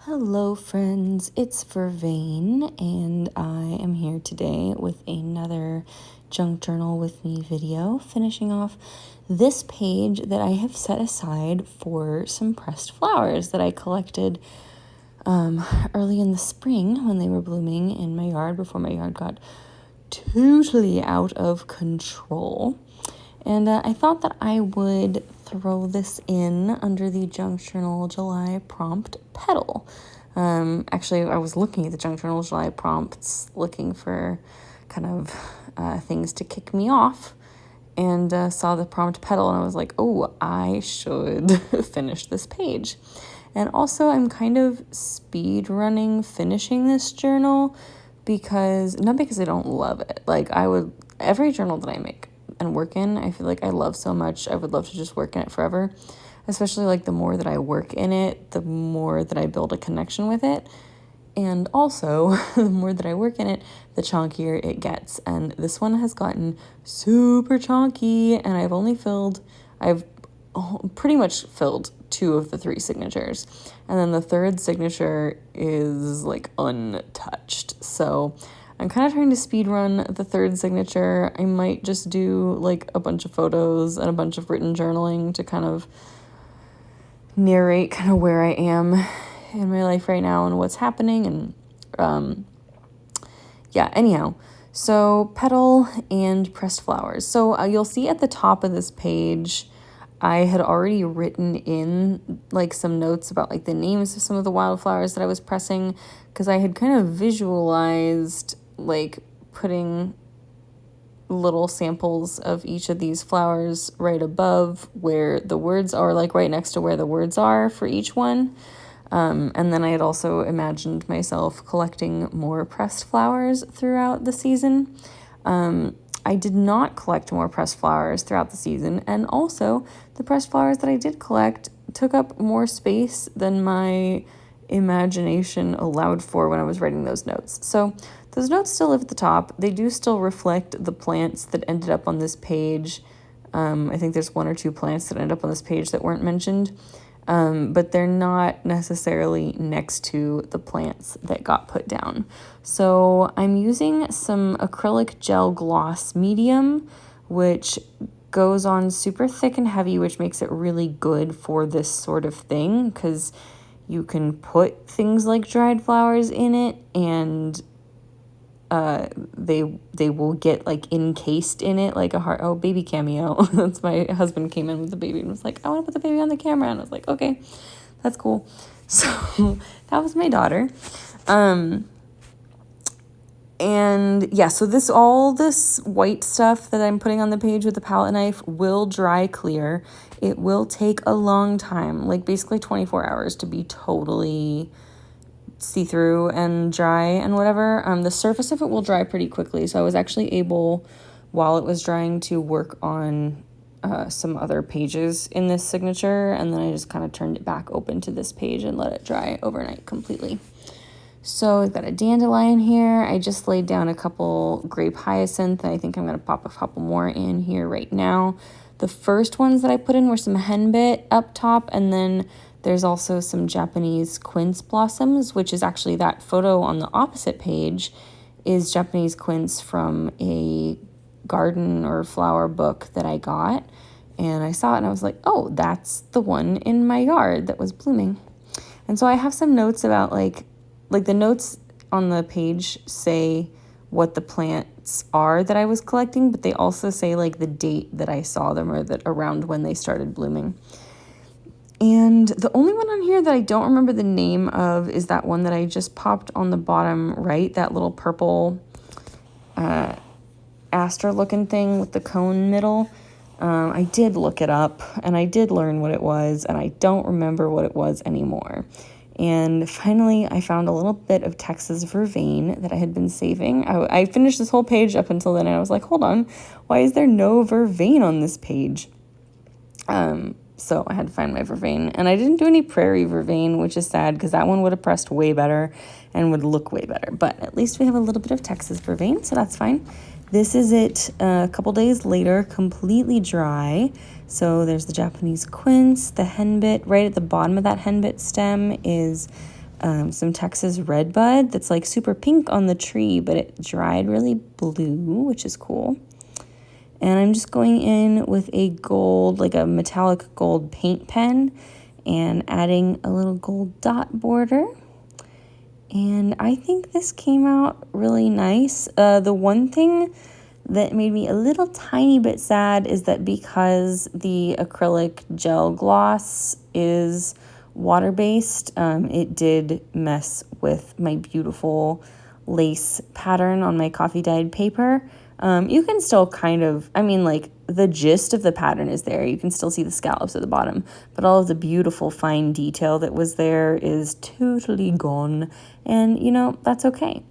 Hello friends, it's Vervain and I am here today with another Junk Journal with Me video, finishing off this page that I have set aside for some pressed flowers that I collected early in the spring when they were blooming in my yard before my yard got totally out of control. And I thought that I would throw this in under the Junk Journal July prompt petal. Actually, I was looking at the Junk Journal July prompts, looking for kind of things to kick me off, and saw the prompt petal, and I was like, oh, I should finish this page. And also, I'm kind of speed running finishing this journal not because I don't love it. Like, every journal that I make and work in, I feel like I love so much. I would love to just work in it forever, especially like the more that I work in it, the more that I build a connection with it. And also, the more that I work in it, the chonkier it gets. And this one has gotten super chonky, and I've pretty much filled 2 of the 3 signatures. And then the 3rd signature is like untouched. So I'm kind of trying to speed run the 3rd signature. I might just do like a bunch of photos and a bunch of written journaling to kind of narrate kind of where I am in my life right now and what's happening. And anyhow, so petal and pressed flowers. So you'll see at the top of this page, I had already written in like some notes about like the names of some of the wildflowers that I was pressing, because I had kind of visualized like putting little samples of each of these flowers right above where the words are, like right next to where the words are for each one. And then I had also imagined myself collecting more pressed flowers throughout the season. I did not collect more pressed flowers throughout the season, and also the pressed flowers that I did collect took up more space than my imagination allowed for when I was writing those notes. So those notes still live at the top. They do still reflect the plants that ended up on this page. I think there's 1 or 2 plants that end up on this page that weren't mentioned, but they're not necessarily next to the plants that got put down. So I'm using some acrylic gel gloss medium, which goes on super thick and heavy, which makes it really good for this sort of thing, because you can put things like dried flowers in it, and they will get like encased in it like a heart. Oh, baby cameo. That's my husband came in with the baby and was like, I want to put the baby on the camera. And I was like, okay, that's cool. So that was my daughter. And yeah, so all this white stuff that I'm putting on the page with the palette knife will dry clear. It will take a long time, like basically 24 hours to be totally see-through and dry and whatever. The surface of it will dry pretty quickly, so I was actually able, while it was drying, to work on some other pages in this signature, and then I just kind of turned it back open to this page and let it dry overnight completely. So I've got a dandelion here. I just laid down a couple grape hyacinth, and I think I'm going to pop a couple more in here right now. The first ones that I put in were some henbit up top, and then there's also some Japanese quince blossoms, which is actually that photo on the opposite page is Japanese quince from a garden or flower book that I got. And I saw it and I was like, oh, that's the one in my yard that was blooming. And so I have some notes about like the notes on the page say what the plants are that I was collecting, but they also say like the date that I saw them, or that around when they started blooming. And the only one on here that I don't remember the name of is that one that I just popped on the bottom right, that little purple aster looking thing with the cone middle. I did look it up and I did learn what it was, and I don't remember what it was anymore. And finally, I found a little bit of Texas vervain that I had been saving. I finished this whole page up until then, and I was like, hold on, why is there no vervain on this page? So I had to find my vervain, and I didn't do any prairie vervain, which is sad because that one would have pressed way better and would look way better. But at least we have a little bit of Texas vervain, so that's fine. This is it a couple days later, completely dry. So there's the Japanese quince, the henbit. Right at the bottom of that henbit stem is some Texas redbud that's like super pink on the tree, but it dried really blue, which is cool. And I'm just going in with a gold, like a metallic gold paint pen, and adding a little gold dot border. And I think this came out really nice. The one thing that made me a little tiny bit sad is that because the acrylic gel gloss is water-based, it did mess with my beautiful lace pattern on my coffee dyed paper. You can still kind of, I mean, like, the gist of the pattern is there. You can still see the scallops at the bottom, but all of the beautiful fine detail that was there is totally gone, and, you know, that's okay.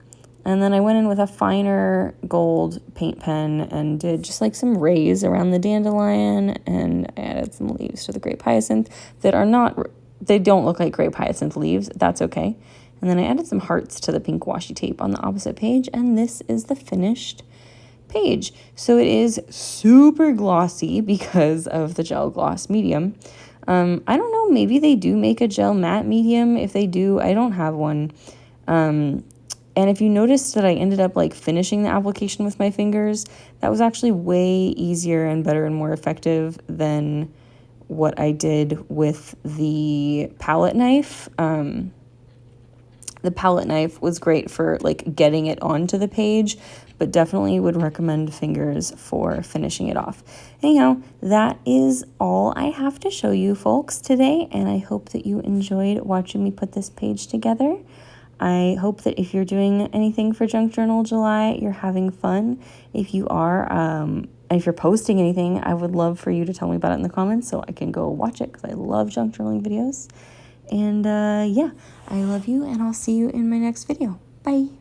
And then I went in with a finer gold paint pen and did just like some rays around the dandelion, and I added some leaves to the grape hyacinth that are not, they don't look like grape hyacinth leaves. That's okay. And then I added some hearts to the pink washi tape on the opposite page, and this is the finished page. So it is super glossy because of the gel gloss medium. I don't know, maybe they do make a gel matte medium. If they do, I don't have one. And if you noticed that I ended up like finishing the application with my fingers, that was actually way easier and better and more effective than what I did with the palette knife. The palette knife was great for like getting it onto the page, but definitely would recommend fingers for finishing it off. Anyhow, that is all I have to show you folks today, and I hope that you enjoyed watching me put this page together. I hope that if you're doing anything for Junk Journal July, you're having fun. If you are, if you're posting anything, I would love for you to tell me about it in the comments so I can go watch it, because I love junk journaling videos. And yeah, I love you, and I'll see you in my next video. Bye.